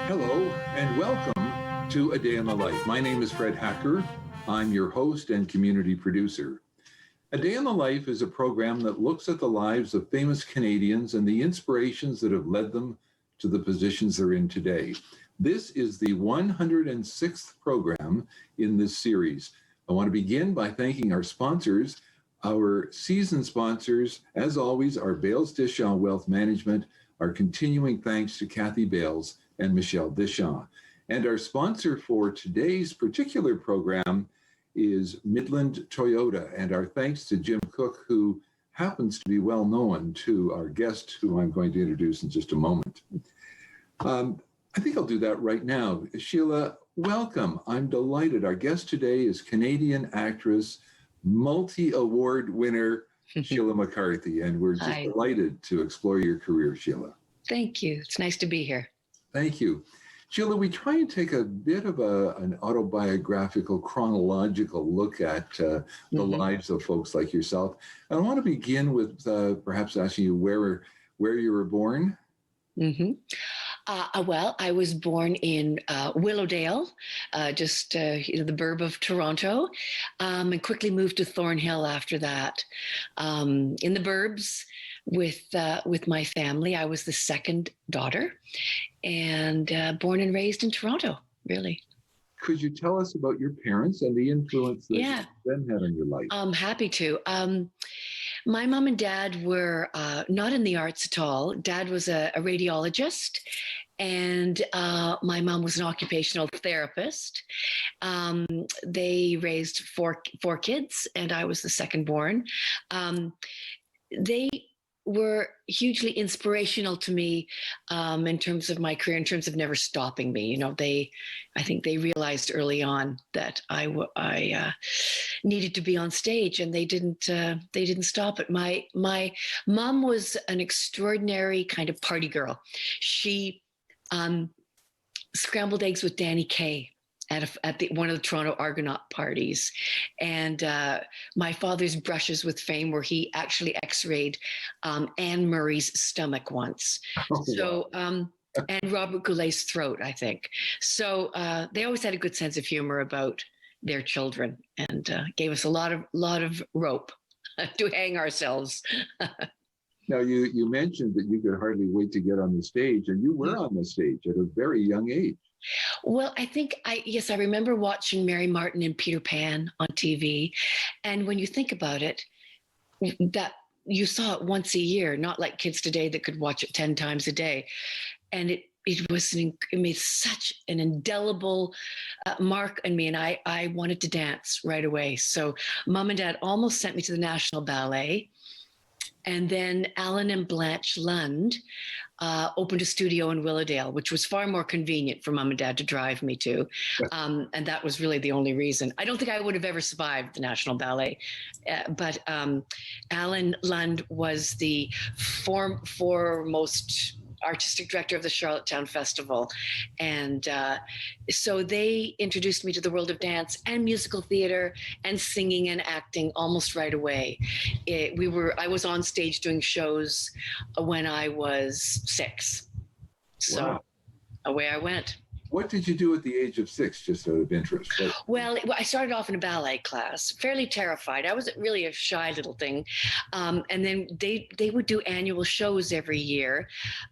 Hello and welcome to A Day in the Life. My name is Fred Hacker. I'm your host and community producer. A Day in the Life is a program that looks at the lives of famous Canadians and the inspirations that have led them to the positions they're in today. This is the 106th program in this series. I want to begin by thanking our sponsors. Our season sponsors, as always, are Bales Deschamps Wealth Management. Our continuing thanks to Kathy Bales and Michelle Deschamps. And our sponsor for today's particular program is Midland Toyota. And our thanks to Jim Cook, who happens to be well known to our guest, who I'm going to introduce in just a moment. I think I'll do that right now. Sheila, welcome. I'm delighted. Our guest today is Canadian actress, multi-award winner, Sheila McCarthy. And we're just delighted to explore your career, Sheila. Thank you. It's nice to be here. Thank you. Sheila, we try and take a bit of an autobiographical, chronological look at the lives of folks like yourself. I want to begin with perhaps asking you where you were born. Well, I was born in Willowdale, just the burb of Toronto, and quickly moved to Thornhill after that. In the burbs with my family, I was the second daughter, and born and raised in Toronto, really. Could you tell us about your parents and the influence that them had on your life? I'm happy to. My mom and dad were not in the arts at all. Dad was a radiologist, and my mom was an occupational therapist. They raised four kids, and I was the second born. They were hugely inspirational to me in terms of my career, in terms of never stopping me. You know, I think they realized early on that I needed to be on stage, and they didn't stop it. My mom was an extraordinary kind of party girl. She scrambled eggs with Danny Kaye at one of the Toronto Argonaut parties. And my father's brushes with fame, where he actually x-rayed Anne Murray's stomach once. And Robert Goulet's throat, I think. So they always had a good sense of humor about their children, and gave us a lot of rope to hang ourselves. Now, you mentioned that you could hardly wait to get on the stage, and you were on the stage at a very young age. Well, I think I remember watching Mary Martin and Peter Pan on TV. And when you think about it, that you saw it once a year, not like kids today that could watch it 10 times a day. And it made such an indelible mark on me. And I wanted to dance right away. So Mom and Dad almost sent me to the National Ballet. And then Alan and Blanche Lund opened a studio in Willowdale, which was far more convenient for Mom and Dad to drive me to. And that was really the only reason. I don't think I would have ever survived the National Ballet. But Alan Lund was the foremost artistic director of the Charlottetown Festival. And so they introduced me to the world of dance and musical theater and singing and acting almost right away. I was on stage doing shows when I was 6. So away I went. What did you do at the age of 6, just out of interest? Well, I started off in a ballet class, fairly terrified. I was really a shy little thing. And then they would do annual shows every year.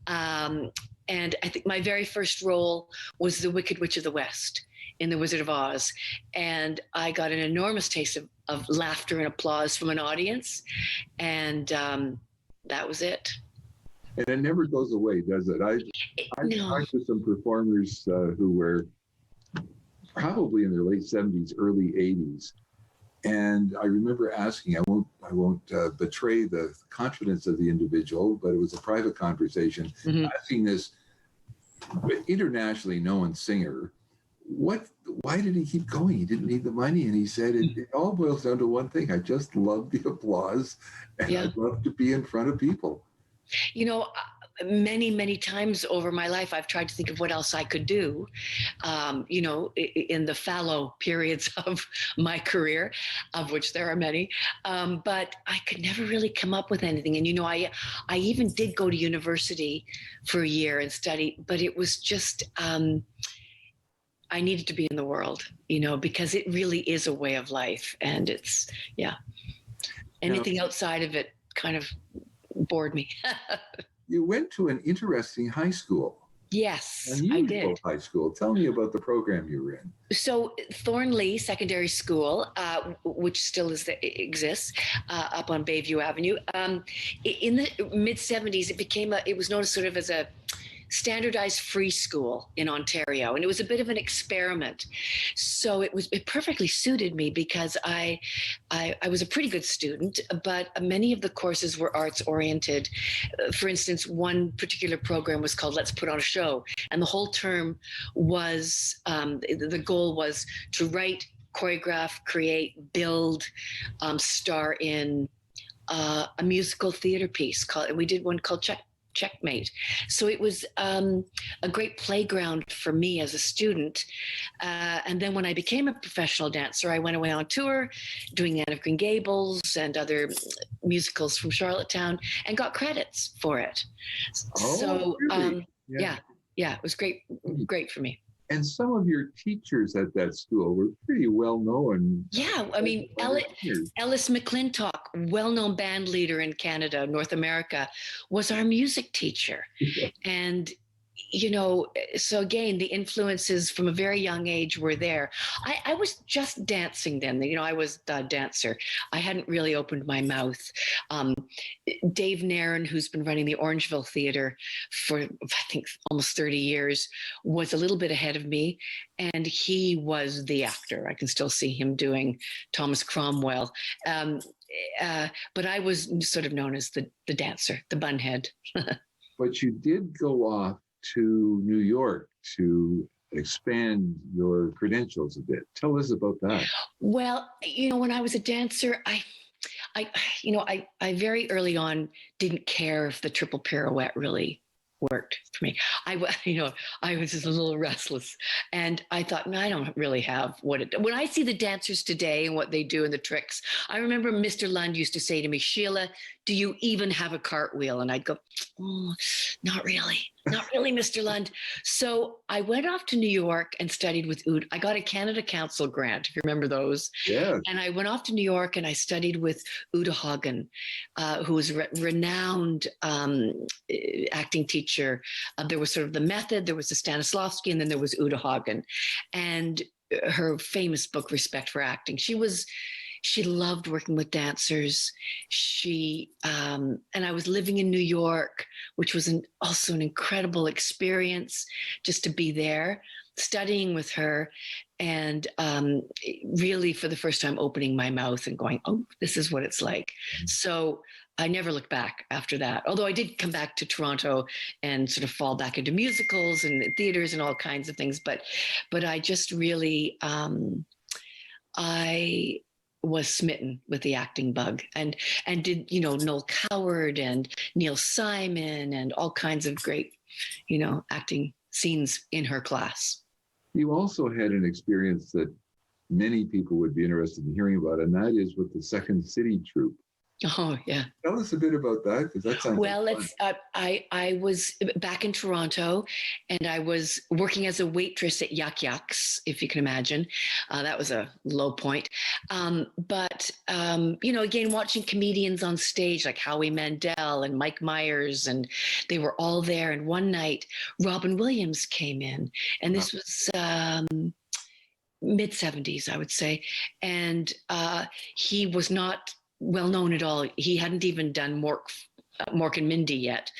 And I think my very first role was the Wicked Witch of the West in The Wizard of Oz. And I got an enormous taste of laughter and applause from an audience. And that was it. And it never goes away, does it? I've talked to some performers who were probably in their late 70s, early 80s. And I remember asking, I won't betray the confidence of the individual, but it was a private conversation, asking this internationally known singer, why did he keep going? He didn't need the money. And he said, it all boils down to one thing. I just love the applause, and I love to be in front of people. You know, many times over my life, I've tried to think of what else I could do, in the fallow periods of my career, of which there are many. But I could never really come up with anything. And, I even did go to university for a year and study, but it was just, I needed to be in the world, because it really is a way of life. And it's, anything outside of it kind of bored me. You went to an interesting high school. Yes, Unusual I did. high school. Tell me about the program you were in. So Thornley Secondary School, which still exists up on Bayview Avenue, in the mid 70s, it was known sort of as a standardized free school in Ontario, and it was a bit of an experiment. So it perfectly suited me because I was a pretty good student, but many of the courses were arts oriented. For instance, one particular program was called Let's Put on a Show, and the whole term was the goal was to write, choreograph, create, build, star in a musical theater piece we did one called Checkmate. So it was a great playground for me as a student. And then when I became a professional dancer, I went away on tour doing Anne of Green Gables and other musicals from Charlottetown and got credits for it. Really? It was great for me. And some of your teachers at that school were pretty well known. Yeah, I mean, Ellis McClintock, well-known band leader in Canada, North America, was our music teacher. And so again, the influences from a very young age were there. I was just dancing then. I was a dancer. I hadn't really opened my mouth. Dave Nairn, who's been running the Orangeville Theatre for, I think, almost 30 years, was a little bit ahead of me. And he was the actor. I can still see him doing Thomas Cromwell. But I was sort of known as the dancer, the bunhead. But you did go off to New York to expand your credentials a bit. Tell us about that. Well, when I was a dancer, I very early on didn't care if the triple pirouette really worked for me. I was just a little restless, and I thought, no, I don't really have when I see the dancers today and what they do and the tricks. I remember Mr. Lund used to say to me, Sheila, do you even have a cartwheel? And I'd go, oh, not really, Mr. Lund. So I went off to New York and studied with Oud. I got a Canada Council grant, if you remember those. Yeah. And I went off to New York and I studied with Uta Hagen, who was a renowned acting teacher. There was sort of the method, there was the Stanislavski, and then there was Uta Hagen. And her famous book, Respect for Acting. She loved working with dancers. And I was living in New York, which was also an incredible experience just to be there, studying with her, and really for the first time opening my mouth and going, oh, this is what it's like. So I never looked back after that. Although I did come back to Toronto and sort of fall back into musicals and theaters and all kinds of things. But I just really, I was smitten with the acting bug and did, Noel Coward and Neil Simon and all kinds of great, acting scenes in her class. You also had an experience that many people would be interested in hearing about, and that is with the Second City Troupe. Oh, yeah. Tell us a bit about that, because that sounds I was back in Toronto, and I was working as a waitress at Yuck Yucks, if you can imagine. That was a low point. But again, watching comedians on stage like Howie Mandel and Mike Myers, and they were all there. And one night, Robin Williams came in, and this was mid 70s, I would say. And he was not well known at all. He hadn't even done Mork and Mindy yet.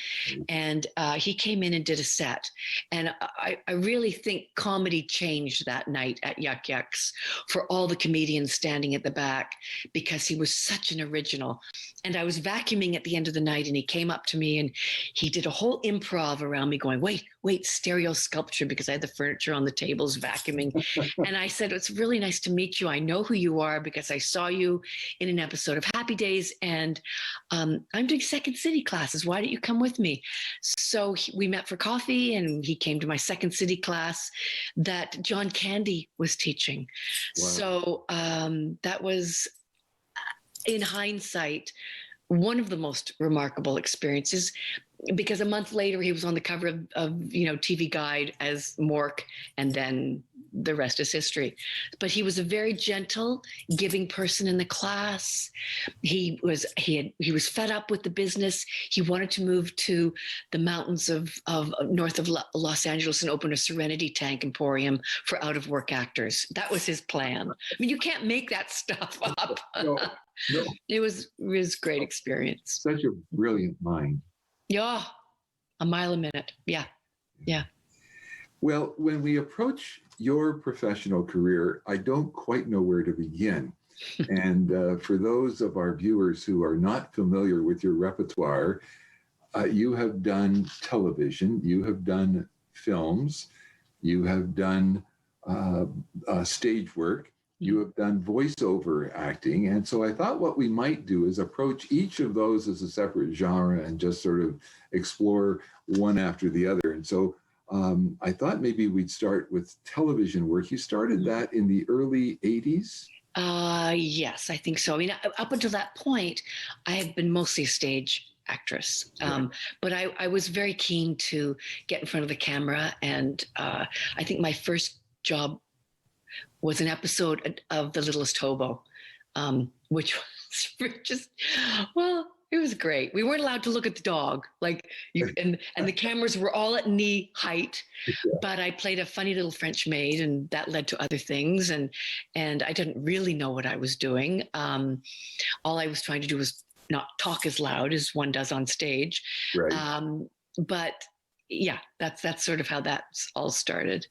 And he came in and did a set. And I really think comedy changed that night at Yuck Yucks for all the comedians standing at the back, because he was such an original. And I was vacuuming at the end of the night, and he came up to me and he did a whole improv around me going, wait, lightweight stereo sculpture because I had the furniture on the tables vacuuming. And I said, it's really nice to meet you. I know who you are because I saw you in an episode of Happy Days, and I'm doing Second City classes. Why don't you come with me? So we met for coffee, and he came to my Second City class that John Candy was teaching. Wow. So that was, in hindsight, one of the most remarkable experiences, because a month later he was on the cover of TV Guide as Mork, and then the rest is history. But he was a very gentle, giving person in the class. He was fed up with the business. He wanted to move to the mountains of north of Los Angeles and open a Serenity Tank Emporium for out of work actors. That was his plan. I mean, you can't make that stuff up. No. It was great experience. Such a brilliant mind. Yeah, a mile a minute. Yeah. Well, when we approach your professional career, I don't quite know where to begin. And for those of our viewers who are not familiar with your repertoire, you have done television, you have done films, you have done stage work, you have done voiceover acting. And so I thought what we might do is approach each of those as a separate genre and just sort of explore one after the other. And so I thought maybe we'd start with television work. You started that in the early 80s? Yes, I think so. I mean, up until that point, I had been mostly a stage actress. But I was very keen to get in front of the camera. And I think my first job was an episode of The Littlest Hobo, which was just, well, it was great. We weren't allowed to look at the dog, and the cameras were all at knee height. But I played a funny little French maid, and that led to other things. And I didn't really know what I was doing. All I was trying to do was not talk as loud as one does on stage. Right. But yeah, that's sort of how that all started.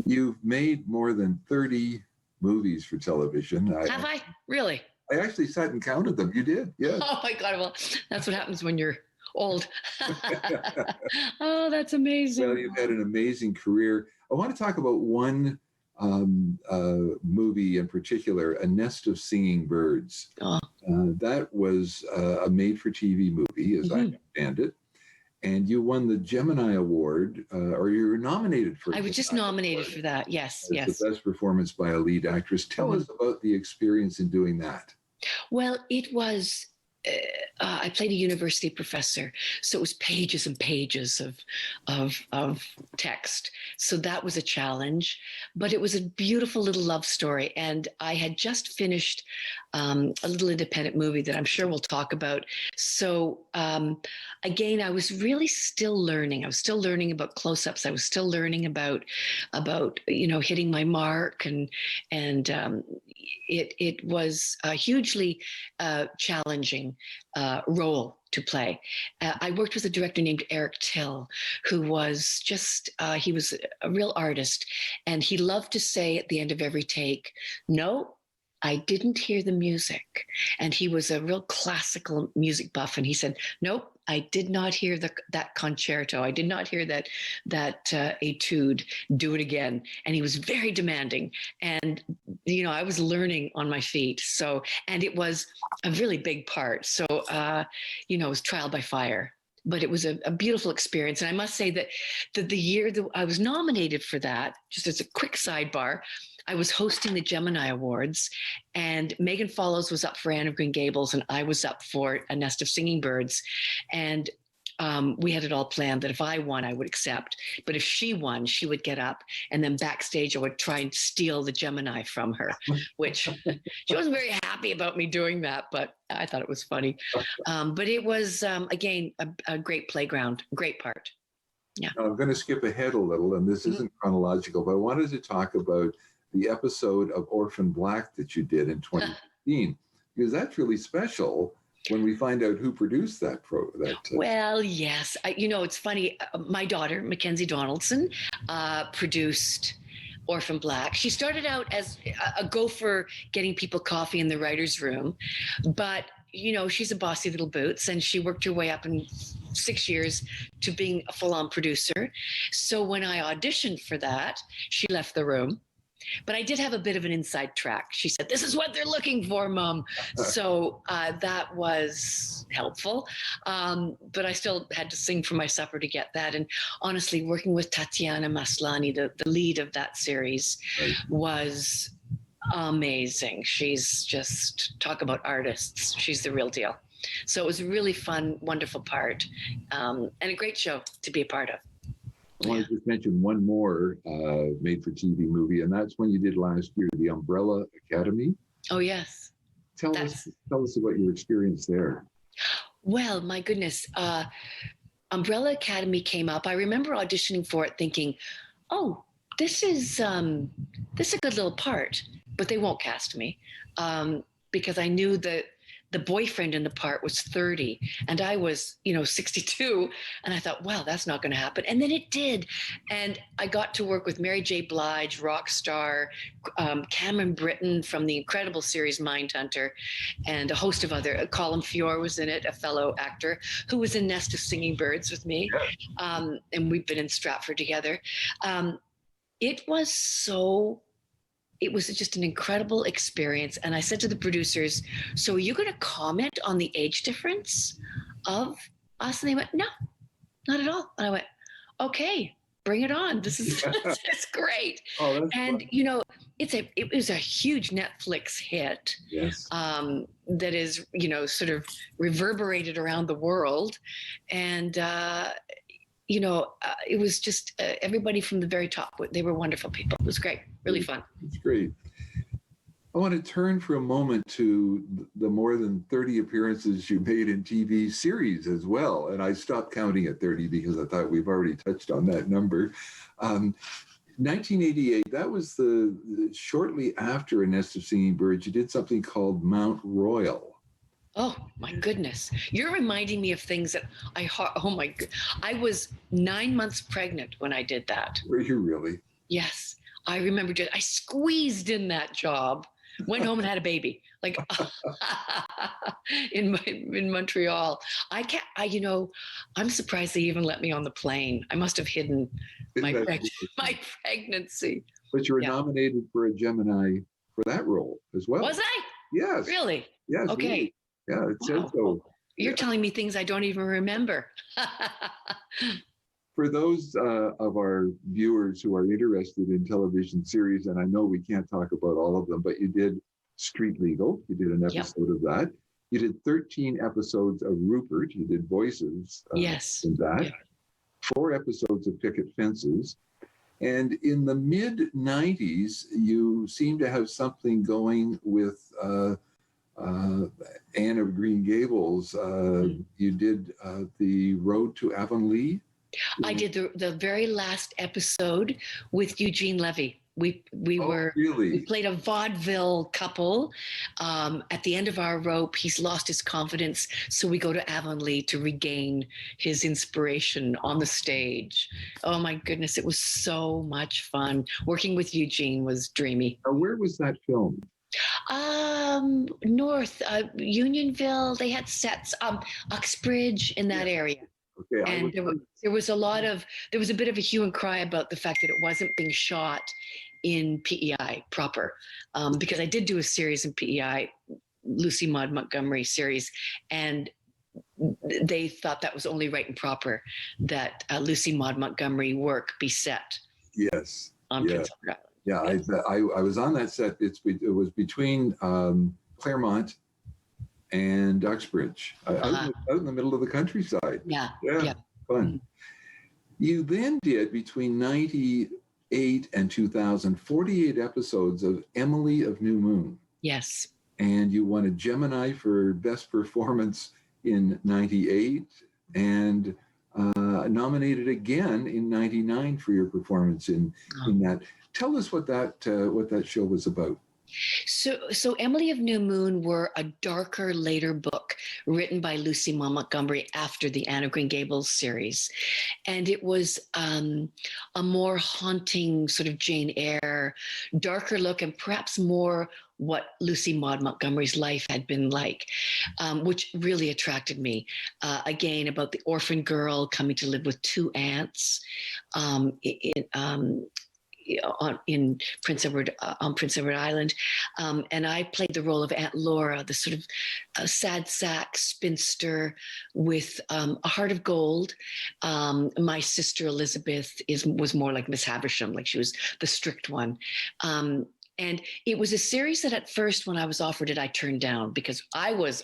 You've made more than 30 movies for television. Have I? Really? I actually sat and counted them. You did, yes. Oh my God, well, that's what happens when you're old. Oh, that's amazing. Well, you've had an amazing career. I want to talk about one movie in particular, A Nest of Singing Birds. Oh. That was a made-for-TV movie, as I understand it. And you won the Gemini Award, or you were nominated for it. I was just nominated for that, yes. The best performance by a lead actress. Tell us about the experience in doing that. Well, it was, I played a university professor, so it was pages and pages of text. So that was a challenge, but it was a beautiful little love story. And I had just finished a little independent movie that I'm sure we'll talk about. So again, I was really still learning. I was still learning about close-ups. I was still learning about hitting my mark, and it was a hugely challenging role to play. I worked with a director named Eric Till, who was just, he was a real artist. And he loved to say at the end of every take, "No, I didn't hear the music." And he was a real classical music buff. And he said, "Nope, I did not hear that concerto. I did not hear that etude. Do it again." And he was very demanding. And, I was learning on my feet. So, and it was a really big part. So, it was trial by fire. But it was a beautiful experience. And I must say that the year that I was nominated for that, just as a quick sidebar, I was hosting the Gemini Awards, and Megan Follows was up for Anne of Green Gables, and I was up for A Nest of Singing Birds. And we had it all planned that if I won, I would accept. But if she won, she would get up, and then backstage I would try and steal the Gemini from her, which she wasn't very happy about me doing that, but I thought it was funny. But it was, again, a great playground, great part. Yeah. Now, I'm going to skip ahead a little, and this isn't chronological, but I wanted to talk about the episode of Orphan Black that you did in 2015, because that's really special when we find out who produced that. Well, yes. It's funny. My daughter, Mackenzie Donaldson, produced Orphan Black. She started out as a gopher getting people coffee in the writer's room, but she's a bossy little boots, and she worked her way up in 6 years to being a full-on producer. So when I auditioned for that, she left the room. But I did have a bit of an inside track. She said, "This is what they're looking for, Mom." So that was helpful. But I still had to sing for my supper to get that. And honestly, working with Tatiana Maslany, the lead of that series, was amazing. She's just, talk about artists. She's the real deal. So it was a really fun, wonderful part, and a great show to be a part of. I want to just mention one more made-for-TV movie, and that's one you did last year, The Umbrella Academy. Oh, yes. Tell us about your experience there. Well, my goodness. Umbrella Academy came up. I remember auditioning for it thinking, oh, this is a good little part, but they won't cast me because I knew that the boyfriend in the part was 30 and I was, 62. And I thought, wow, that's not going to happen. And then it did. And I got to work with Mary J. Blige, rock star, Cameron Britton from the incredible series Mindhunter, and a host of other, Colin Feore was in it, a fellow actor who was in Nest of Singing Birds with me. And we've been in Stratford together. It was just an incredible experience. And I said to the producers, so are you going to comment on the age difference of us? And they went, no, not at all. And I went, okay, bring it on. This is great. Oh, that's and, fun. It was a huge Netflix hit. Yes. That is, sort of reverberated around the world. And, it was just everybody from the very top. They were wonderful people. It was great. Really fun. It's great. I want to turn for a moment to the more than 30 appearances you made in TV series as well. And I stopped counting at 30 because I thought we've already touched on that number. 1988, that was shortly after A Nest of Singing Birds, you did something called Mount Royal. Oh my goodness. You're reminding me of things that I was 9 months pregnant when I did that. Were you really? Yes. I remember I squeezed in that job, went home and had a baby, like in Montreal. I'm surprised they even let me on the plane. I must have hidden my pregnancy. But you were nominated for a Gemini for that role as well. Was I? Yes. Really? Yes. Okay. Really. Yeah, it says so. You're telling me things I don't even remember. For those of our viewers who are interested in television series, and I know we can't talk about all of them, but you did Street Legal. You did an episode of that. You did 13 episodes of Rupert. You did voices in that. Yeah. 4 episodes of Picket Fences. And in the mid-90s, you seem to have something going with Anne of Green Gables. You did the Road to Avonlea. I did the very last episode with Eugene Levy. We played a vaudeville couple. At the end of our rope, he's lost his confidence, so we go to Avonlea to regain his inspiration on the stage. Oh my goodness, it was so much fun. Working with Eugene was dreamy. Where was that filmed? North, Unionville. They had sets, Uxbridge in that area. Okay, and there was a bit of a hue and cry about the fact that it wasn't being shot in PEI proper, because I did do a series in PEI, Lucy Maud Montgomery series, and they thought that was only right and proper that Lucy Maud Montgomery work be set. Yes. On Prince Edward Island. Yeah, I was on that set. It was between Claremont and Uxbridge, out in the middle of the countryside. Yeah. Fun. Mm-hmm. You then did, between 98 and 2000, 48 episodes of Emily of New Moon. Yes. And you won a Gemini for Best Performance in 98 and nominated again in 99 for your performance in that. Tell us what that show was about. So Emily of New Moon were a darker, later book written by Lucy Maud Montgomery after the Anne of Green Gables series. And it was a more haunting sort of Jane Eyre, darker look, and perhaps more what Lucy Maud Montgomery's life had been like, which really attracted me. Again, about the orphan girl coming to live with two aunts in Prince Edward on Prince Edward Island, and I played the role of Aunt Laura, the sort of sad sack spinster with a heart of gold. My sister Elizabeth was more like Miss Havisham, like she was the strict one. And it was a series that at first, when I was offered it, I turned down because I was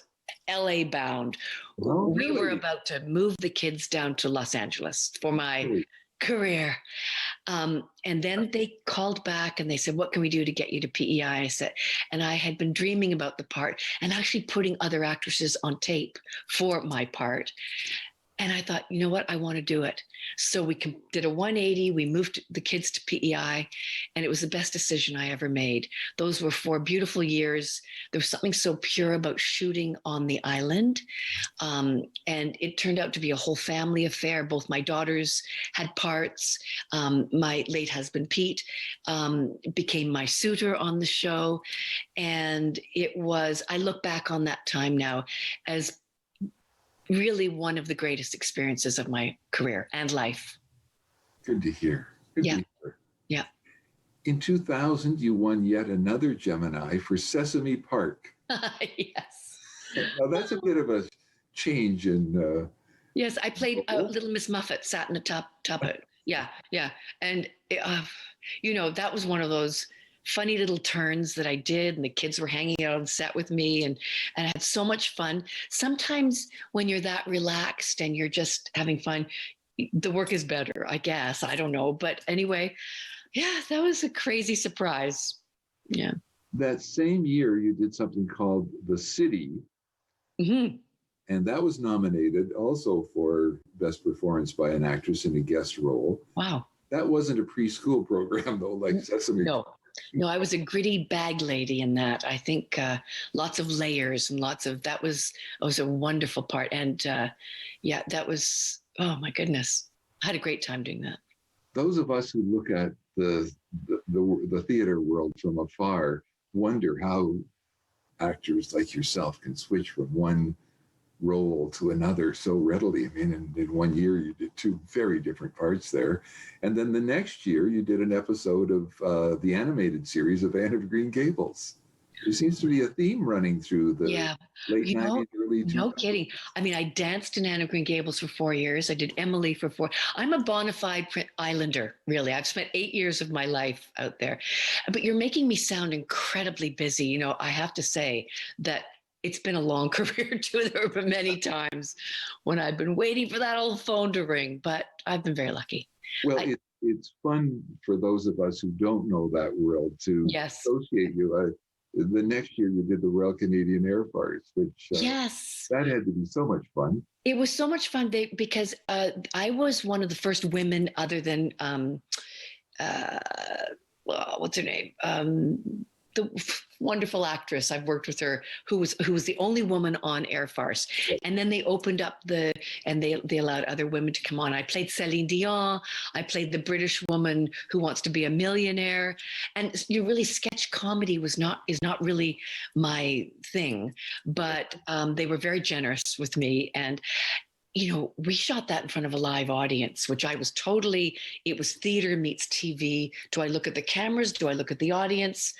LA bound. Oh, We really? were about to move the kids down to Los Angeles for my career. And then they called back and they said, what can we do to get you to PEI? I said, and I had been dreaming about the part and actually putting other actresses on tape for my part. And I thought, you know what? I want to do it. So we did a 180. We moved the kids to PEI, and it was the best decision I ever made. Those were 4 beautiful years. There was something so pure about shooting on the island. And it turned out to be a whole family affair. Both my daughters had parts. My late husband, Pete, became my suitor on the show. And I look back on that time now as really one of the greatest experiences of my career and life. Good to hear. Good Yeah. to hear. Yeah. In 2000, you won yet another Gemini for Sesame Park. Yes. Now, that's a bit of a change in... Yes, I played Little Miss Muffet, sat in the top of it. Yeah, yeah. And, that was one of those funny little turns that I did, and the kids were hanging out on set with me, and I had so much fun. Sometimes when you're that relaxed and you're just having fun, the work is better, I guess. I don't know. But anyway, yeah, that was a crazy surprise. Yeah. That same year, you did something called The City, Mm-hmm. and that was nominated also for Best Performance by an Actress in a Guest Role. Wow. That wasn't a preschool program, though, like Sesame. No, I was a gritty bag lady in that. I think lots of layers and that was a wonderful part. And that was, oh my goodness. I had a great time doing that. Those of us who look at the theater world from afar wonder how actors like yourself can switch from one role to another so readily. I mean, in 1 year, you did 2 very different parts there. And then the next year, you did an episode of the animated series of Anne of Green Gables. There seems to be a theme running through the late 90s, early 2000s. No kidding. I mean, I danced in Anne of Green Gables for 4 years. I did Emily for 4. I'm a bona fide islander, really. I've spent 8 years of my life out there. But you're making me sound incredibly busy. I have to say that it's been a long career too. There have been many times when I've been waiting for that old phone to ring, but I've been very lucky. Well, it's fun for those of us who don't know that world to associate you. The next year you did the Royal Canadian Air Force, which that had to be so much fun. It was so much fun because I was one of the first women other than, what's her name? The wonderful actress, I've worked with her, who was the only woman on Air Force. And then they opened up and they allowed other women to come on. I played Celine Dion. I played the British woman who wants to be a millionaire. And sketch comedy is not really my thing, but they were very generous with me. And we shot that in front of a live audience, which it was theater meets TV. Do I look at the cameras? Do I look at the audience?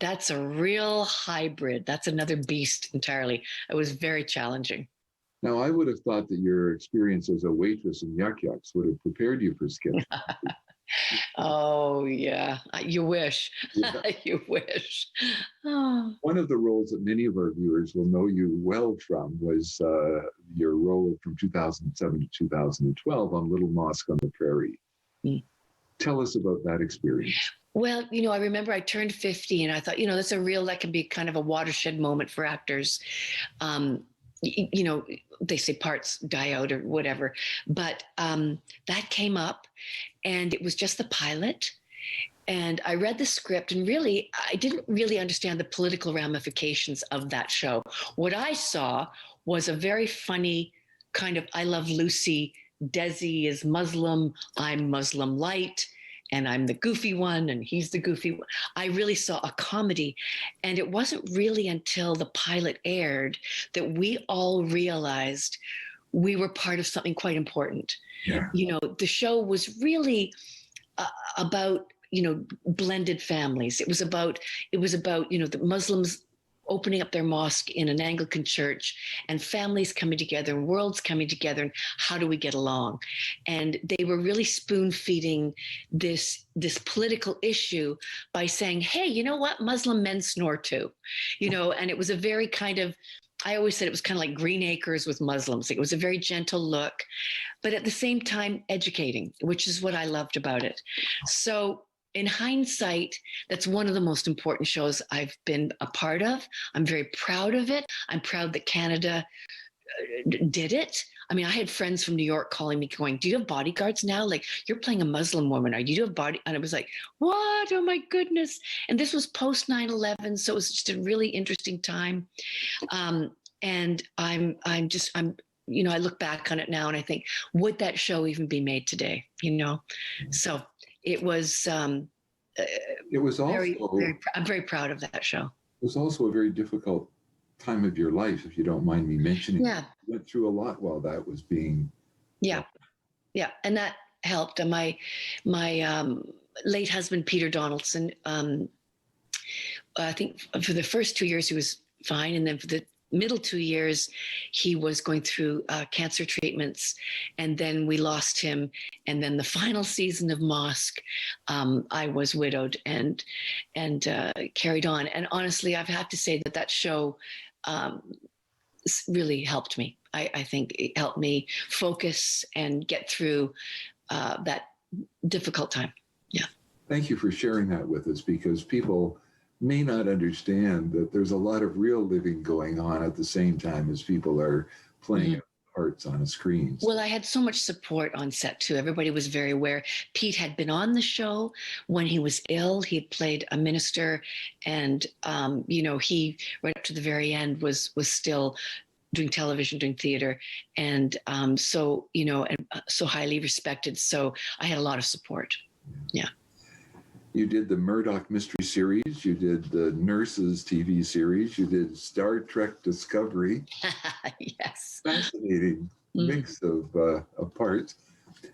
That's a real hybrid. That's another beast entirely. It was very challenging. Now, I would have thought that your experience as a waitress in Yuck Yucks would have prepared you for sketch. Oh, yeah. You wish. Yeah. You wish. Oh. One of the roles that many of our viewers will know you well from was your role from 2007 to 2012 on Little Mosque on the Prairie. Mm. Tell us about that experience. Well, I remember I turned 50 and I thought, that can be kind of a watershed moment for actors. They say parts die out or whatever, but that came up and it was just the pilot. And I read the script and really, I didn't really understand the political ramifications of that show. What I saw was a very funny kind of I Love Lucy, Desi is Muslim, I'm Muslim light. and I'm the goofy one and he's the goofy one. I really saw a comedy. And it wasn't really until the pilot aired that we all realized we were part of something quite important. Yeah. The show was really about, blended families. It was about, the Muslims opening up their mosque in an Anglican church and families coming together and worlds coming together, and how do we get along? And they were really spoon feeding this political issue by saying, hey, you know what? Muslim men snore too, and it was a very kind of, I always said it was kind of like Green Acres with Muslims. It was a very gentle look, but at the same time educating, which is what I loved about it. So in hindsight, that's one of the most important shows I've been a part of. I'm very proud of it. I'm proud that Canada did it. I mean, I had friends from New York calling me going, do you have bodyguards now? Like, you're playing a Muslim woman. Are you do have body? And I was like, what? Oh my goodness. And this was post 9/11. So it was just a really interesting time. And I look back on it now and I think, would that show even be made today? So it was also I'm very proud of that show. It was also a very difficult time of your life, if you don't mind me mentioning. Yeah. You went through a lot while that was being. Yeah. And that helped. And my late husband, Peter Donaldson, I think for the first 2 years he was fine. And then for the middle 2 years, he was going through cancer treatments, and then we lost him. And then the final season of Mosque, I was widowed and carried on. And honestly, I have to say that show really helped me. I think it helped me focus and get through that difficult time. Yeah. Thank you for sharing that with us, because people may not understand that there's a lot of real living going on at the same time as people are playing parts on a screen. Well, I had so much support on set too. Everybody was very aware. Pete had been on the show when he was ill. He had played a minister, and he right up to the very end was still doing television, doing theater, and so highly respected. So I had a lot of support. Yeah. You did the Murdoch Mystery Series. You did the Nurses TV series. You did Star Trek Discovery. Yes. Fascinating mix of parts.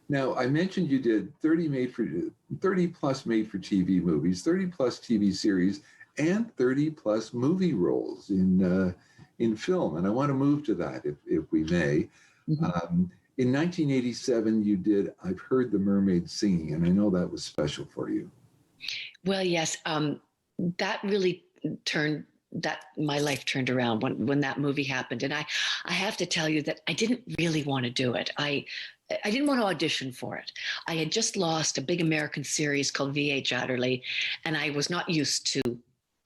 Now, I mentioned you did 30 plus made for TV movies, 30 plus TV series, and 30 plus movie roles in film. And I want to move to that, if we may. In 1987, you did I've Heard the Mermaids Singing, and I know that was special for you. Well, yes, that really my life turned around when that movie happened. And I have to tell you that I didn't really want to do it. I didn't want to audition for it. I had just lost a big American series called V.H. Adderley, and I was not used to,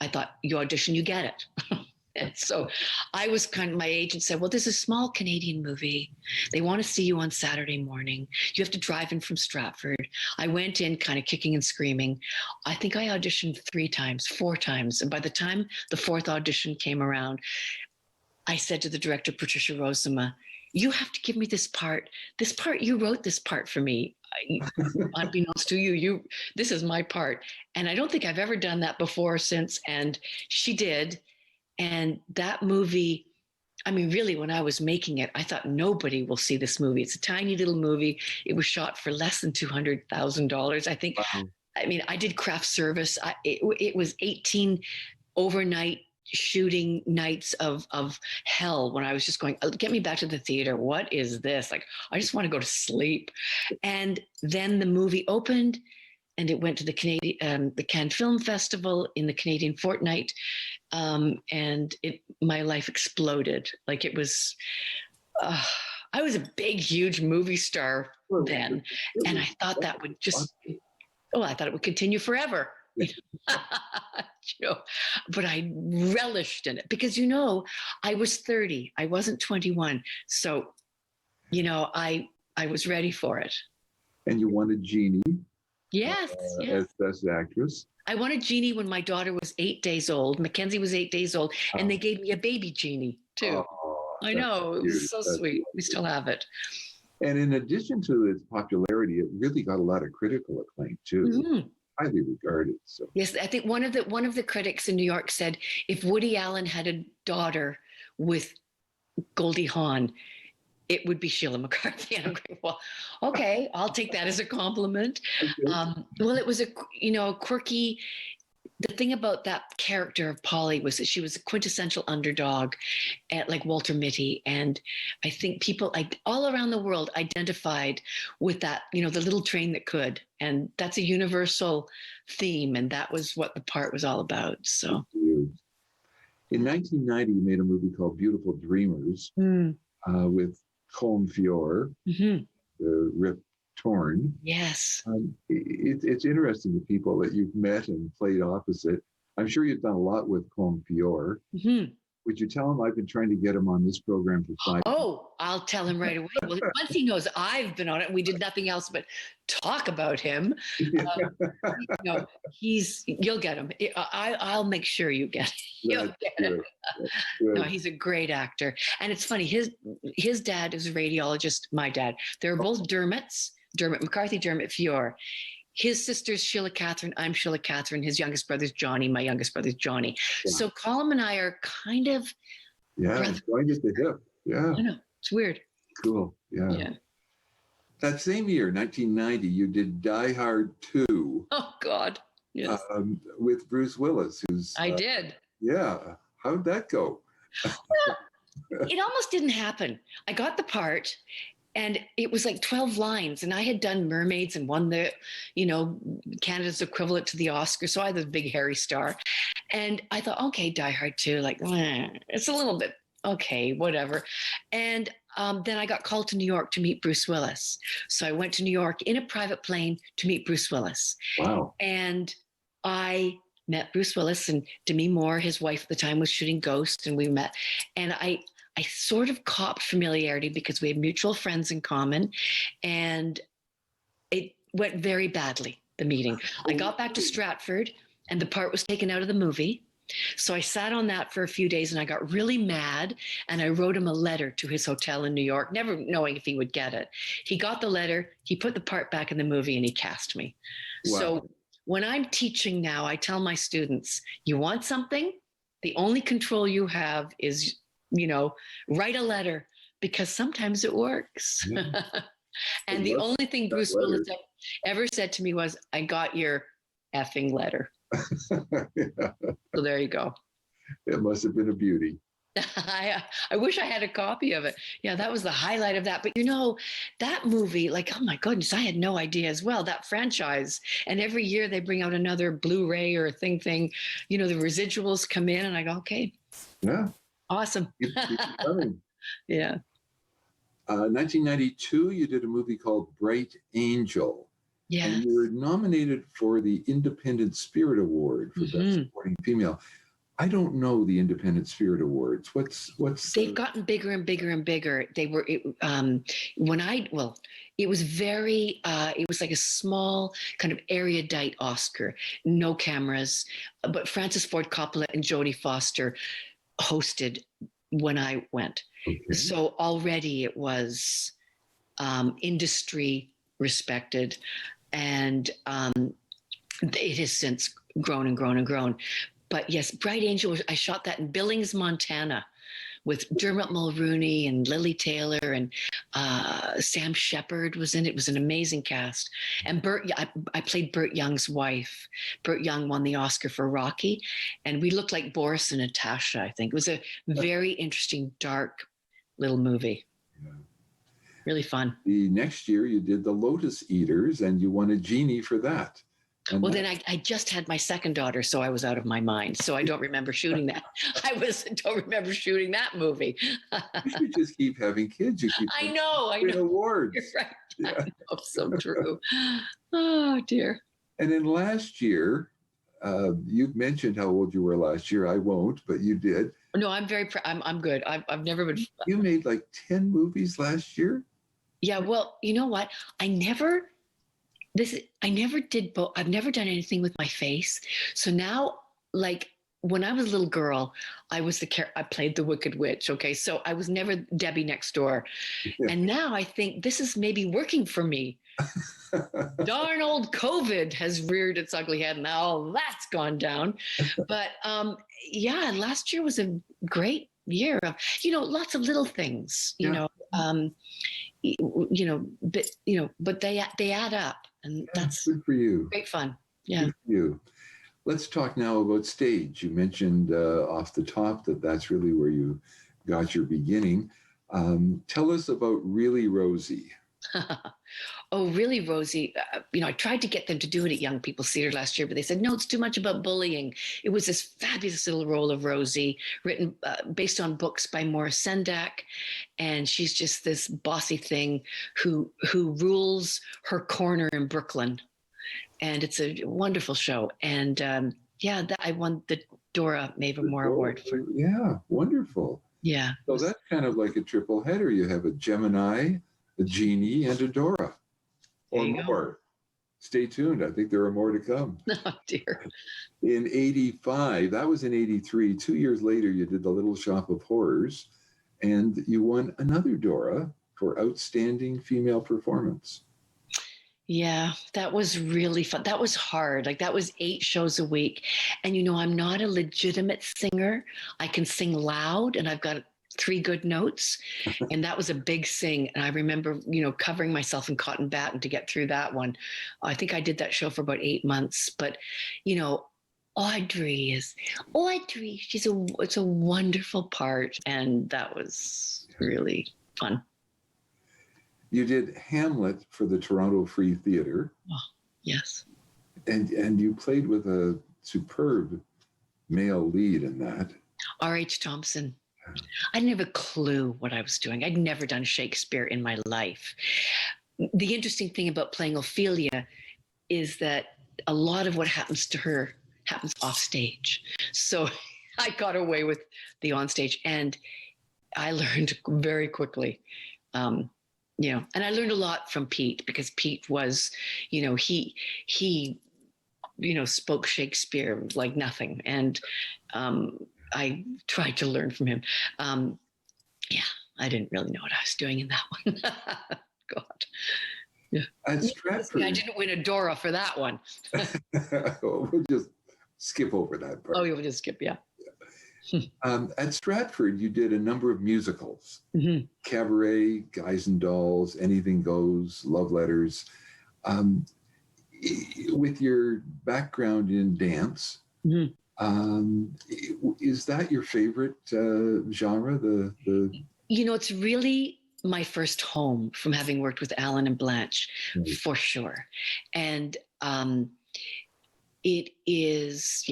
I thought, you audition, you get it. And so I was my agent said, well, this is a small Canadian movie. They want to see you on Saturday morning. You have to drive in from Stratford. I went in kind of kicking and screaming. I think I auditioned 4 times. And by the time the 4th audition came around, I said to the director, Patricia Rosema, you have to give me this part. This part, you wrote this part for me. Unbeknownst to you, this is my part. And I don't think I've ever done that before since. And she did. And that movie, I mean, really, when I was making it, I thought nobody will see this movie. It's a tiny little movie. It was shot for less than $200,000. I think, wow. I mean, I did craft service. It was 18 overnight shooting nights of hell when I was just going, get me back to the theater. What is this? Like, I just want to go to sleep. And then the movie opened, and it went to the Cannes Film Festival in the Canadian Fortnight. And my life exploded. Like, it was, I was a big, huge movie star then. And I thought that would I thought it would continue forever. But I relished in it because, I was 30, I wasn't 21. So, I was ready for it. And you wanted Genie. Yes. As Best Actress. I wanted Genie when my daughter was 8 days old. Mackenzie was 8 days old, and they gave me a baby Genie too. I know, it was so sweet. We still have it. And in addition to its popularity, it really got a lot of critical acclaim too. Mhm. Highly regarded. So Yes, I think one of the critics in New York said if Woody Allen had a daughter with Goldie Hawn, it would be Sheila McCarthy. And I'm going, well, okay, I'll take that as a compliment. Well, it was a quirky. The thing about that character of Polly was that she was a quintessential underdog, at like Walter Mitty, and I think people all around the world identified with that. The little train that could, and that's a universal theme, and that was what the part was all about. So, in 1990, you made a movie called Beautiful Dreamers with Colm Feore, Rip Torn. Yes. It's interesting the people that you've met and played opposite. I'm sure you've done a lot with Colm Feore. Would you tell him I've been trying to get him on this program for 5 years? Oh, I'll tell him right away. Well, once he knows I've been on it, we did nothing else but talk about him. You'll get him. I'll make sure you get it. You'll get it. No, he's a great actor. And it's funny, his dad is a radiologist, my dad. They're both Dermot McCarthy, Dermot Feore. His sister's Sheila Catherine. I'm Sheila Catherine. His youngest brother's Johnny. My youngest brother's Johnny. Yeah. So Colm and I are kind of joined at the hip. Yeah. I know. It's weird. Cool. Yeah. That same year, 1990, you did Die Hard 2. Oh, God. Yes. With Bruce Willis, who's... I did. Yeah. How'd that go? Well, it almost didn't happen. I got the part. And it was like 12 lines, and I had done Mermaids and won the, Canada's equivalent to the Oscar. So I had this big hairy star, and I thought, okay, Die Hard 2, it's a little bit okay, whatever. And then I got called to New York to meet Bruce Willis. So I went to New York in a private plane to meet Bruce Willis. Wow! And I met Bruce Willis, and Demi Moore, his wife at the time, was shooting Ghost, and we met, and I sort of copped familiarity because we had mutual friends in common, and it went very badly, the meeting. I got back to Stratford, and the part was taken out of the movie. So I sat on that for a few days, and I got really mad, and I wrote him a letter to his hotel in New York, never knowing if he would get it. He got the letter, he put the part back in the movie, and he cast me. Wow. So when I'm teaching now, I tell my students, you want something? The only control you have is write a letter, because sometimes it works. Yeah. And the only thing Bruce Willis ever said to me was, I got your effing letter. Yeah. So there you go. It must have been a beauty. I wish I had a copy of it. Yeah, that was the highlight of that. But that movie, oh my goodness, I had no idea as well, that franchise. And every year they bring out another Blu-ray or thing, the residuals come in, and I go, okay. Yeah. Awesome. Yeah. 1992, you did a movie called Bright Angel. Yeah. And you were nominated for the Independent Spirit Award for Best Supporting Female. I don't know the Independent Spirit Awards. What's They've gotten bigger and bigger and bigger. They were it was very it was like a small kind of erudite Oscar, no cameras, but Francis Ford Coppola and Jodie Foster hosted when I went. Okay. So already it was industry respected, and it has since grown and grown and grown. But yes, Bright Angel, I shot that in Billings, Montana, with Dermot Mulrooney and Lily Taylor, and Sam Shepard was in it. It was an amazing cast. And I played Burt Young's wife. Burt Young won the Oscar for Rocky, and we looked like Boris and Natasha, I think. It was a very interesting, dark little movie. Yeah. Really fun. The next year you did The Lotus Eaters, and you won a Genie for that. And then I just had my second daughter, so I was out of my mind. So I don't remember shooting that. Don't remember shooting that movie. You should just keep having kids. You keep I know. Awards. You're right. Yeah. I know, so true. Oh, dear. And then last year, you've mentioned how old you were last year. I won't, but you did. No, I'm very I'm good. I've never been. You made 10 movies last year? Yeah, well, you know what? I never did both. I've never done anything with my face. So now, when I was a little girl, I played the Wicked Witch. Okay. So I was never Debbie next door. Yeah. And now I think this is maybe working for me. Darn old COVID has reared its ugly head. Now that's gone down. But yeah, last year was a great year of, lots of little things, but they add up, and that's good for you. Great fun. Yeah. Good for you. Let's talk now about stage. You mentioned off the top that's really where you got your beginning. Tell us about Really Rosie. Oh, Really Rosie. I tried to get them to do it at Young People's Theatre last year, but they said, no, it's too much about bullying. It was this fabulous little role of Rosie, written based on books by Maurice Sendak. And she's just this bossy thing who rules her corner in Brooklyn. And it's a wonderful show. And I won the Dora Mavor Moore Award. Yeah, wonderful. Yeah. So that's kind of like a triple header. You have a Gemini, a Genie, and a Dora. Or more. Stay tuned. I think there are more to come. Oh, dear. In 85, that was in 83. 2 years later, you did The Little Shop of Horrors, and you won another Dora for Outstanding Female Performance. Yeah, that was really fun. That was hard. Like, that was 8 shows a week. And, I'm not a legitimate singer. I can sing loud, and I've got 3 good notes. And that was a big sing. And I remember, covering myself in cotton batting to get through that one. I think I did that show for about 8 months. But, Audrey, it's a wonderful part. And that was really fun. You did Hamlet for the Toronto Free Theatre. Oh, yes. And you played with a superb male lead in that. R.H. Thompson. I didn't have a clue what I was doing. I'd never done Shakespeare in my life. The interesting thing about playing Ophelia is that a lot of what happens to her happens off stage. So I got away with the on stage, and I learned very quickly. And I learned a lot from Pete, because Pete was, he spoke Shakespeare like nothing. And I tried to learn from him. I didn't really know what I was doing in that one. God. Yeah. At Stratford. I didn't win a Dora for that one. We'll just skip over that part. Oh, you'll just skip, yeah. At Stratford, you did a number of musicals. Mm-hmm. Cabaret, Guys and Dolls, Anything Goes, Love Letters. With your background in dance, mm-hmm. Is that your favorite genre? It's really my first home from having worked with Alan and Blanche, mm-hmm. for sure. And it is,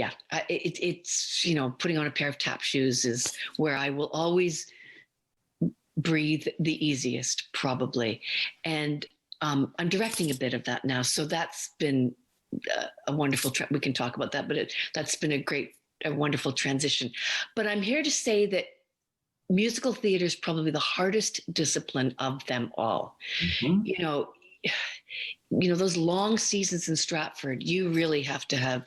it's, putting on a pair of tap shoes is where I will always breathe the easiest, probably. And I'm directing a bit of that now. So that's been a wonderful, we can talk about that, but that's been a wonderful transition. But I'm here to say that musical theater is probably the hardest discipline of them all. Mm-hmm. Those long seasons in Stratford, you really have to have,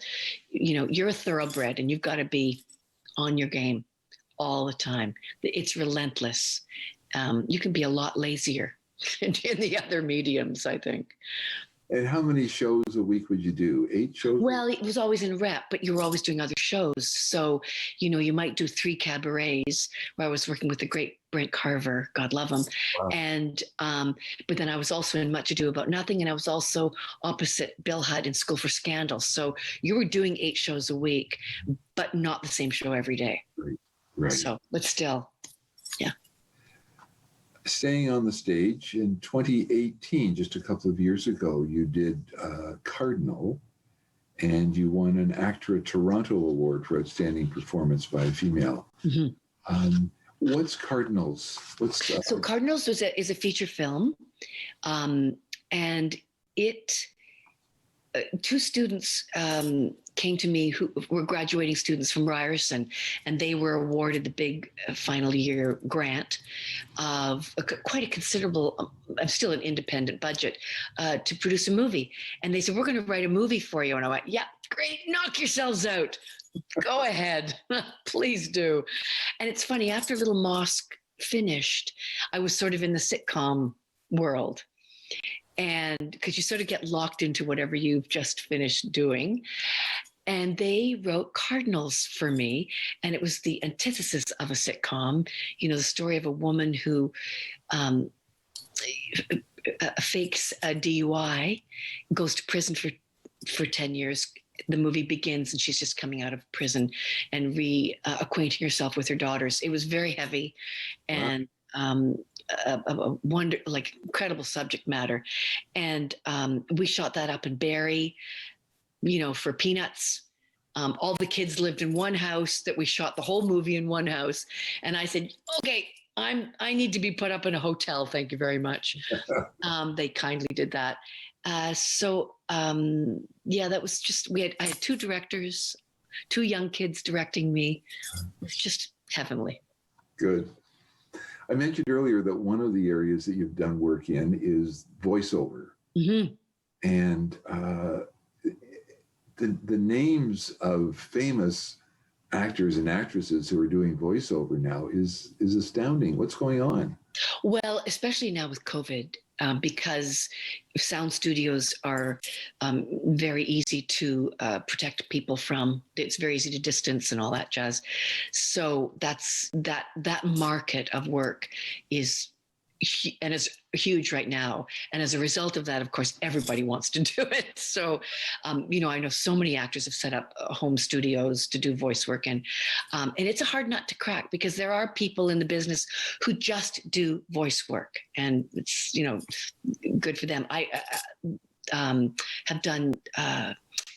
you're a thoroughbred, and you've got to be on your game all the time. It's relentless. You can be a lot lazier in the other mediums, I think. And how many shows a week would you do? 8 shows? Well, it was always in rep, but you were always doing other shows. So, you might do 3 cabarets, where I was working with the great Brent Carver, God love him. Wow. And, but then I was also in Much Ado About Nothing, and I was also opposite Bill Hudd in School for Scandal. So you were doing 8 shows a week, but not the same show every day. Right. So, but still, yeah. Staying on the stage, in 2018, just a couple of years ago, you did Cardinal, and you won an ACTRA Toronto Award for Outstanding Performance by a Female. Mm-hmm. What's Cardinals? So Cardinals is a feature film, and it 2 students came to me who were graduating students from Ryerson, and they were awarded the big final year grant of quite a considerable, still an independent budget, to produce a movie. And they said, we're going to write a movie for you. And I went, yeah, great, knock yourselves out. Go ahead. Please do. And it's funny, after Little Mosque finished, I was sort of in the sitcom world. And because you sort of get locked into whatever you've just finished doing. And they wrote Cardinals for me. And it was the antithesis of a sitcom, the story of a woman who fakes a DUI, goes to prison for 10 years. The movie begins and she's just coming out of prison and reacquainting herself with her daughters. It was very heavy and a wonder, like incredible subject matter. And we shot that up in Barrie, for peanuts. All the kids lived in one house that we shot the whole movie in one house. And I said, okay, I need to be put up in a hotel. Thank you very much. They kindly did that. That was just, I had two directors, two young kids directing me. It was just heavenly. Good. I mentioned earlier that one of the areas that you've done work in is voiceover. Mm-hmm. And the names of famous actors and actresses who are doing voiceover now is astounding. What's going on? Well, especially now with COVID, because sound studios are very easy to protect people from. It's very easy to distance and all that jazz. So that market of work is huge right now. And as a result of that, of course, everybody wants to do it. So, I know so many actors have set up home studios to do voice work. And it's a hard nut to crack because there are people in the business who just do voice work. And it's, good for them. I have done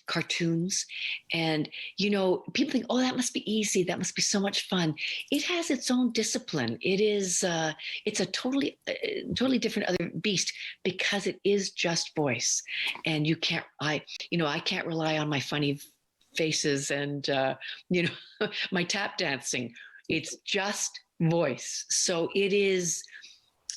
cartoons and people think, oh, that must be easy, that must be so much fun. It has its own discipline. It's a totally different other beast because it is just voice, and I can't rely on my funny faces and my tap dancing. It's just voice. So it is,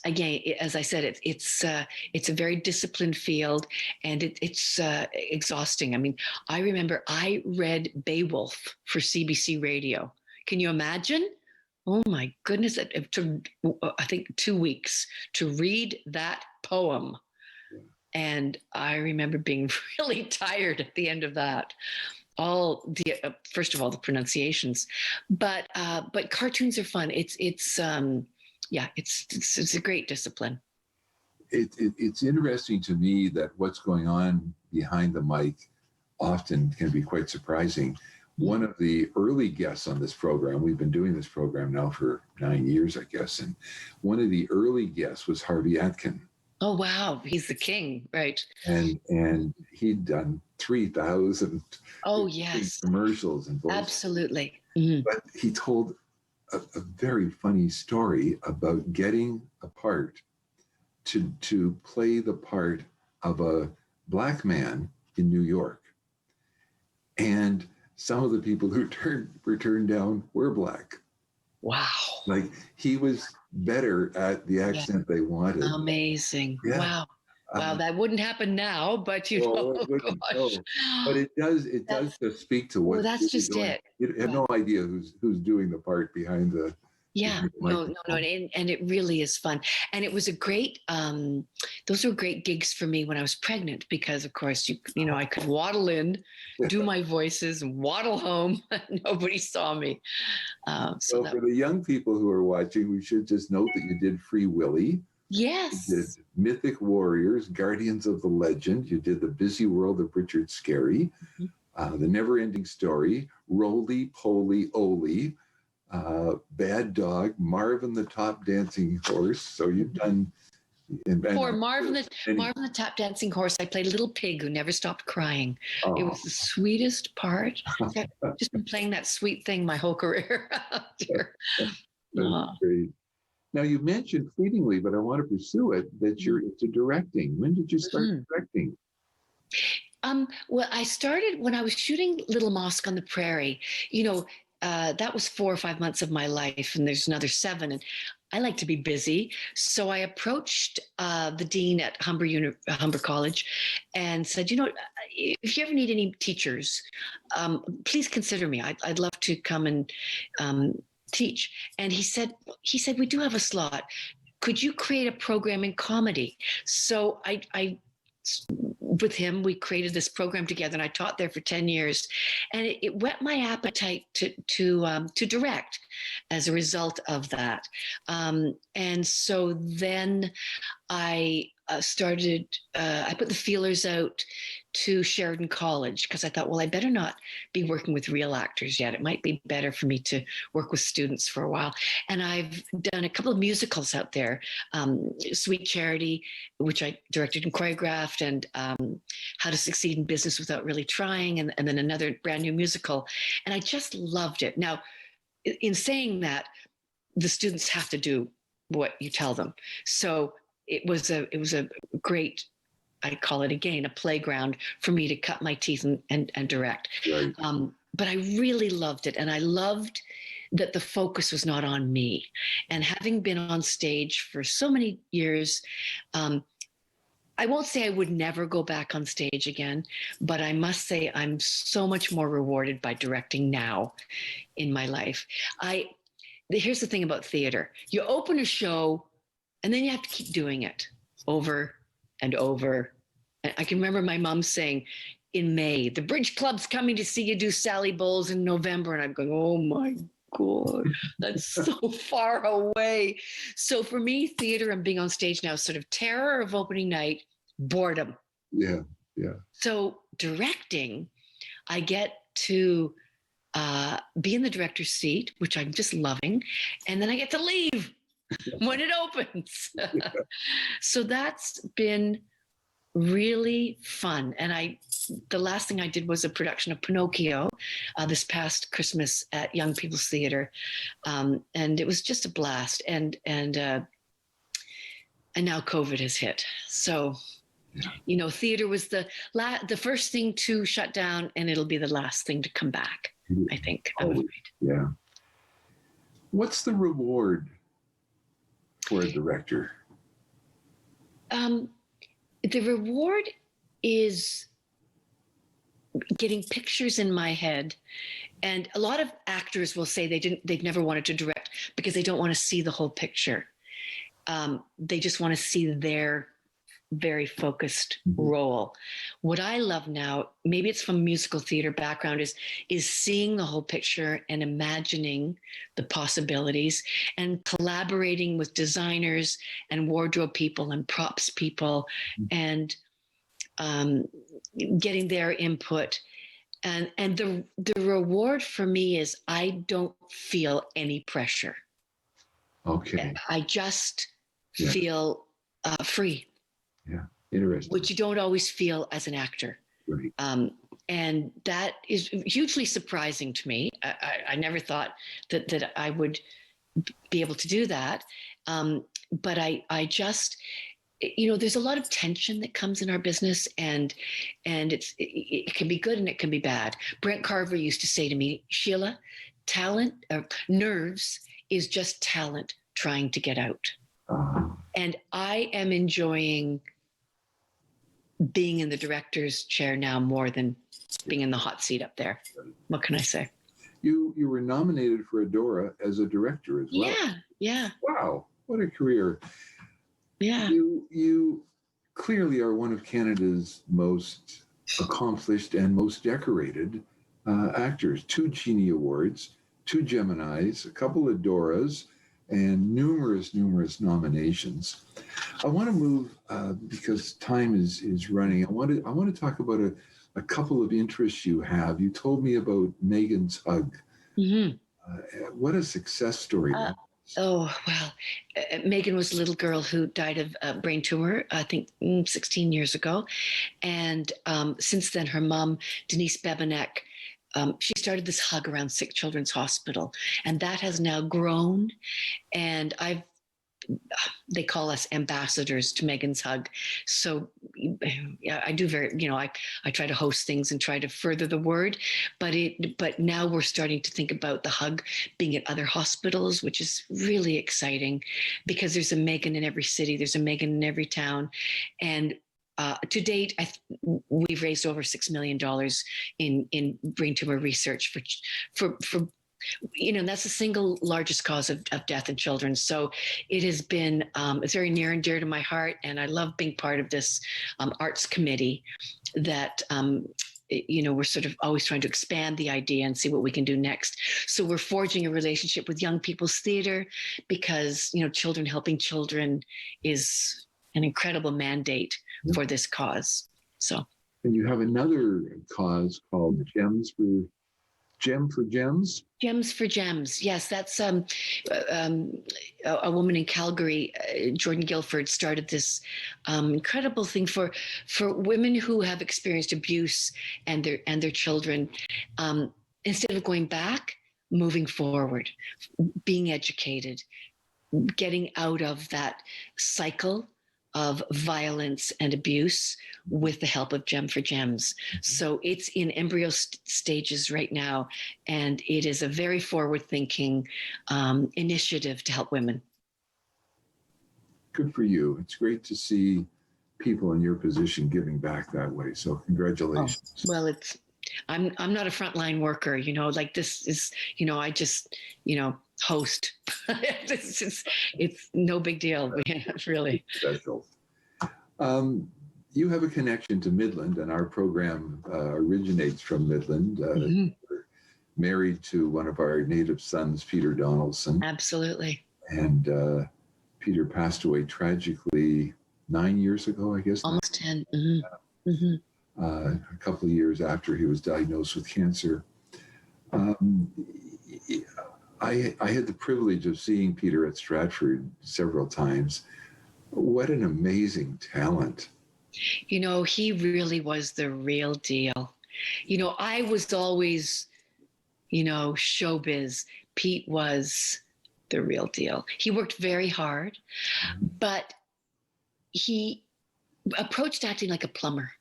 again, as I said, it's a very disciplined field, and it's exhausting. I mean, I remember I read Beowulf for CBC Radio. Can you imagine? Oh my goodness! It took, I think, 2 weeks to read that poem, and I remember being really tired at the end of that. All the first of all, the pronunciations, but cartoons are fun. It's a great discipline. It's interesting to me that what's going on behind the mic often can be quite surprising. One of the early guests on this program, we've been doing this program now for 9 years, I guess, and one of the early guests was Harvey Atkin. Oh, wow. He's the king, right? And he'd done 3,000 commercials and voice. Absolutely. Mm-hmm. But he told a very funny story about getting a part to play the part of a black man in New York. And some of the people who were turned down were black. Wow. Like, he was better at the accent they wanted. Amazing. Yeah. Wow. Wow, that wouldn't happen now, but gosh. But it does just speak to what. Well, that's just doing. it. You have no idea who's doing the part behind the. Yeah, no, and it really is fun. And it was a great, those were great gigs for me when I was pregnant, because of course, I could waddle in, do my voices, and waddle home. Nobody saw me. So for the young people who are watching, we should just note that you did Free Willy. Yes. You did Mythic Warriors, Guardians of the Legend. You did The Busy World of Richard Scarry, The Never Ending Story, Roly Poly Oly, Bad Dog, Marvin the Top Dancing Horse. So you've done. For Marvin the Tap Dancing Horse, I played a little pig who never stopped crying. Oh. It was the sweetest part. I've just been playing that sweet thing my whole career. That's great. Now, you mentioned fleetingly, but I want to pursue it, that you're into directing. When did you start directing? Well, I started when I was shooting Little Mosque on the Prairie. That was 4 or 5 months of my life, and there's another 7. And I like to be busy. So I approached the dean at Humber College and said, if you ever need any teachers, please consider me. I'd love to come and teach. And he said, we do have a slot. Could you create a program in comedy? So I with him, we created this program together, and I taught there for 10 years, and it whet my appetite to direct as a result of that. And so then I started, I put the feelers out to Sheridan College, because I thought, well, I better not be working with real actors yet. It might be better for me to work with students for a while. And I've done a couple of musicals out there, Sweet Charity, which I directed and choreographed, and How to Succeed in Business Without Really Trying, and then another brand new musical. And I just loved it. Now, in saying that, the students have to do what you tell them. So it was a great, I call it again, a playground for me to cut my teeth and direct. Right. But I really loved it. And I loved that the focus was not on me. And having been on stage for so many years, I won't say I would never go back on stage again, but I must say I'm so much more rewarded by directing now in my life. Here's the thing about theater. You open a show and then you have to keep doing it over and over. I can remember my mom saying in May, the Bridge Club's coming to see you do Sally Bowles in November. And I'm going, oh my God, that's so far away. So for me, theater and being on stage now is sort of terror of opening night, boredom. Yeah, yeah. So directing, I get to be in the director's seat, which I'm just loving. And then I get to leave when it opens. So that's been really fun. And the last thing I did was a production of Pinocchio this past Christmas at Young People's Theatre. And it was just a blast. And now COVID has hit. So, you know, theater was the first thing to shut down, and it'll be the last thing to come back, I think. Yeah. What's the reward for a director? The reward is getting pictures in my head. And a lot of actors will say they've never wanted to direct because they don't want to see the whole picture. They just want to see their very focused role. What I love now, maybe it's from musical theater background, is seeing the whole picture and imagining the possibilities and collaborating with designers and wardrobe people and props people and getting their input. And the reward for me is I don't feel any pressure. Okay. I just feel free. Yeah, interesting. Which you don't always feel as an actor. Right. And that is hugely surprising to me. I never thought that I would be able to do that. But I just, you know, there's a lot of tension that comes in our business, and it can be good and it can be bad. Brent Carver used to say to me, Sheila, nerves is just talent trying to get out. And I am enjoying being in the director's chair now more than being in the hot seat up there. What can I say? You were nominated for a Dora as a director as well. Yeah. Wow, what a career. Yeah. You clearly are one of Canada's most accomplished and most decorated actors. 2 Genie Awards, 2 Geminis, a couple of Doras, and numerous nominations. I want to move because time is running. I want to talk about a couple of interests you have. You told me about Megan's Hug. Mm-hmm. What a success story! Megan was a little girl who died of a brain tumor, I think 16 years ago, and since then her mom, Denise Bebenek, she started this hug around Sick Children's Hospital, and that has now grown. And they call us ambassadors to Megan's Hug. So yeah, I do I try to host things and try to further the word, but now we're starting to think about the hug being at other hospitals, which is really exciting because there's a Megan in every city. There's a Megan in every town. And to date, we've raised over $6 million in brain tumor research for that's the single largest cause of death in children. So it has been, it's very near and dear to my heart. And I love being part of this arts committee that, we're sort of always trying to expand the idea and see what we can do next. So we're forging a relationship with Young People's Theatre because, children helping children is an incredible mandate for this cause. So. And you have another cause called Gems for Gems? Gems for Gems. Yes, that's a woman in Calgary, Jordan Guilford, started this incredible thing for women who have experienced abuse and their children. Instead of going back, moving forward, being educated, getting out of that cycle of violence and abuse with the help of Gem for Gems. So it's in embryo stages right now, and it is a very forward-thinking initiative to help women. Good for you. It's great to see people in your position giving back that way. So congratulations. Oh, well, I'm not a frontline worker, like this is, I just, host. It's no big deal, really. Special. You have a connection to Midland, and our program originates from Midland. We're married to one of our native sons, Peter Donaldson. Absolutely. And Peter passed away tragically 9 years ago, I guess. Almost 10. Mm-hmm. Mm-hmm. A couple of years after he was diagnosed with cancer. I had the privilege of seeing Peter at Stratford several times. What an amazing talent. He really was the real deal. I was always, showbiz. Pete was the real deal. He worked very hard, but he approached acting like a plumber.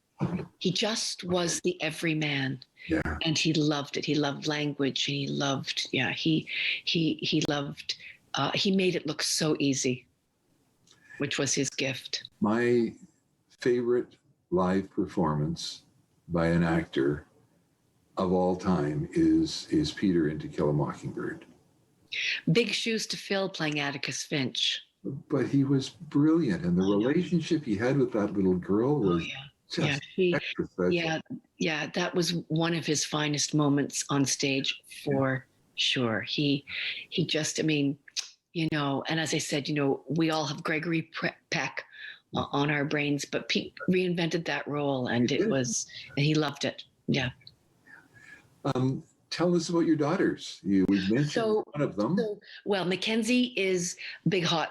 He just was the everyman. Yeah. And he loved it. He loved language. He loved, he loved, he made it look so easy, which was his gift. My favorite live performance by an actor of all time is Peter in To Kill a Mockingbird. Big shoes to fill playing Atticus Finch. But he was brilliant. And the relationship he had with that little girl was just extra special. That was one of his finest moments on stage for sure. He just, and as I said, we all have Gregory Peck on our brains, but Pete reinvented that role, and and he loved it. Yeah. Tell us about your daughters. We've mentioned one of them. Well, Mackenzie is big hot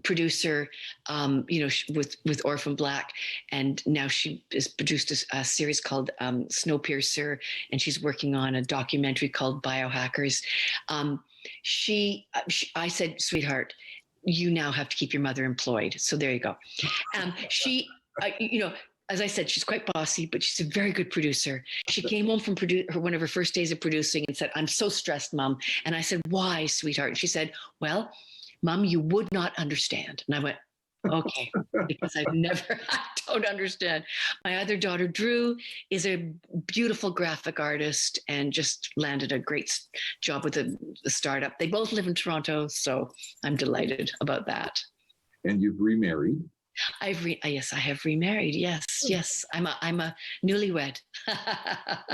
producer, with Orphan Black, and now she has produced a series called Snowpiercer, and she's working on a documentary called Biohackers. I said, sweetheart, you now have to keep your mother employed. So there you go. She, as I said, she's quite bossy, but she's a very good producer. She came home from one of her first days of producing and said, I'm so stressed, Mom. And I said, why, sweetheart? And she said, well, Mom, you would not understand. And I went, okay, because I don't understand. My other daughter, Drew, is a beautiful graphic artist and just landed a great job with a startup. They both live in Toronto, so I'm delighted about that. And you've remarried. Yes, I have remarried. Yes. I'm a newlywed.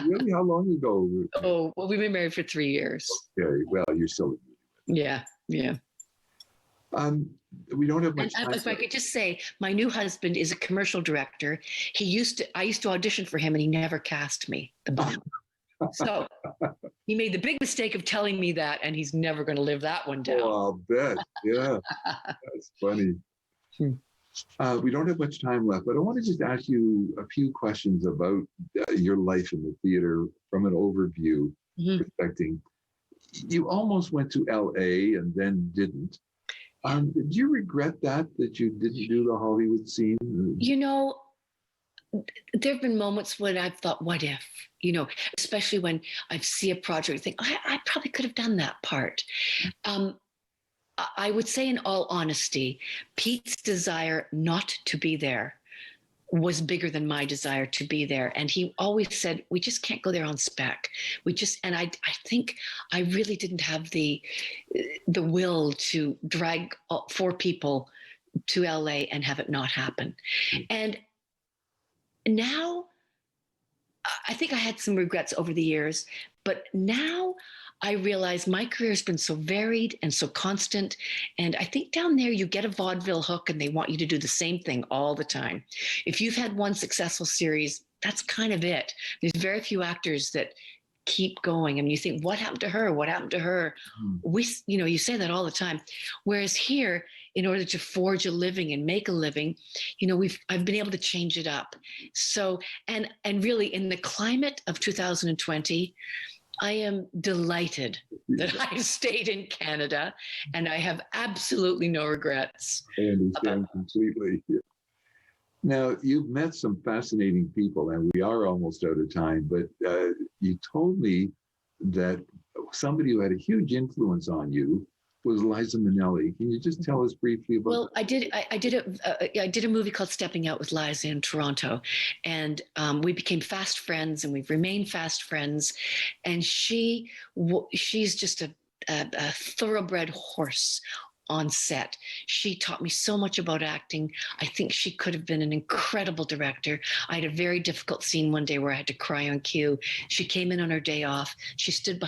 Really? How long ago? Oh, well, we've been married for 3 years. Okay. Well, you're still a newlywed. Yeah. We don't have much time. If I could just say, my new husband is a commercial director. I used to audition for him, and he never cast me. The bum. So he made the big mistake of telling me that, and he's never going to live that one down. Oh, I'll bet. Yeah, that's funny. We don't have much time left, but I want to just ask you a few questions about your life in the theater from an overview perspective. You almost went to LA and then didn't. Did you regret that you didn't do the Hollywood scene? There have been moments when I've thought, what if, especially when I see a project and think, I probably could have done that part. I would say in all honesty, Pete's desire not to be there was bigger than my desire to be there. And he always said, we just can't go there on spec. And I think I really didn't have the will to drag 4 people to LA and have it not happen. And now I think I had some regrets over the years, but now I realize my career has been so varied and so constant. And I think down there you get a vaudeville hook and they want you to do the same thing all the time. If you've had one successful series, that's kind of it. There's very few actors that keep going. I mean, you think, what happened to her? What happened to her? You say that all the time. Whereas here, in order to forge a living and make a living, I've been able to change it up. So, and really in the climate of 2020, I am delighted that I stayed in Canada, and I have absolutely no regrets. I understand completely. Now, you've met some fascinating people, and we are almost out of time, but you told me that somebody who had a huge influence on you was Liza Minnelli. Can you just tell us briefly about Well, I did a movie called Stepping Out with Liza in Toronto, and we became fast friends, and we've remained fast friends. And she's just a thoroughbred horse on set. She taught me so much about acting. I think she could have been an incredible director. I had a very difficult scene one day where I had to cry on cue. She came in on her day off. She stood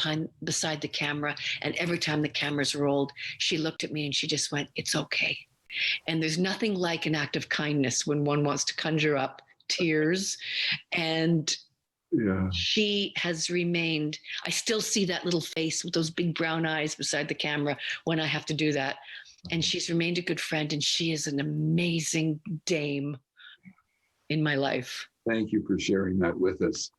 beside the camera, and every time the cameras rolled, she looked at me and she just went, "It's okay." And there's nothing like an act of kindness when one wants to conjure up tears. And she has remained, I still see that little face with those big brown eyes beside the camera when I have to do that. And she's remained a good friend, and she is an amazing dame in my life. Thank you for sharing that with us.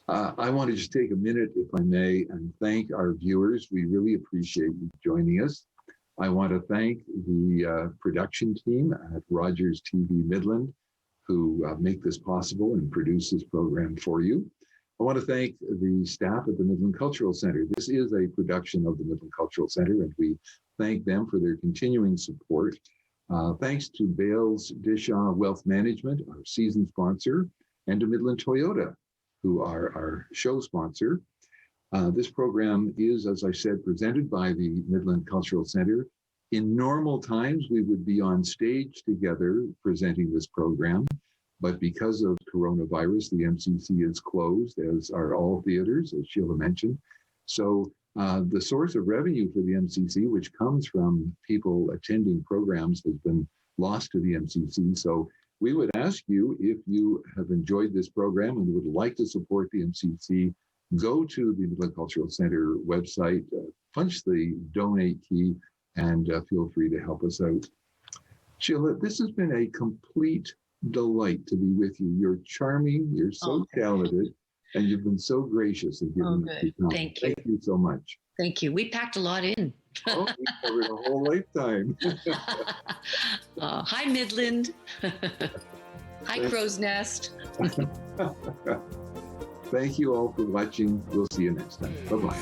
I want to just take a minute, if I may, and thank our viewers. We really appreciate you joining us. I want to thank the production team at Rogers TV Midland, who make this possible and produce this program for you. I want to thank the staff at the Midland Cultural Centre. This is a production of the Midland Cultural Centre, and we thank them for their continuing support. Thanks to Bales Dishaw Wealth Management, our season sponsor, and to Midland Toyota, who are our show sponsor. This program is, as I said, presented by the Midland Cultural Centre. In normal times, we would be on stage together presenting this program, but because of coronavirus, the MCC is closed, as are all theaters, as Sheila mentioned. So the source of revenue for the MCC, which comes from people attending programs, has been lost to the MCC. So we would ask you, if you have enjoyed this program and would like to support the MCC, go to the Midland Cultural Centre website, punch the donate key, and feel free to help us out. Sheila, this has been a complete delight to be with you. You're charming, you're so talented, and you've been so gracious in giving us your time. Thank you. Thank you so much. Thank you. We packed a lot in. We covered a whole lifetime. Hi, Midland. Hi, Crow's Nest. Thank you all for watching. We'll see you next time. Bye-bye.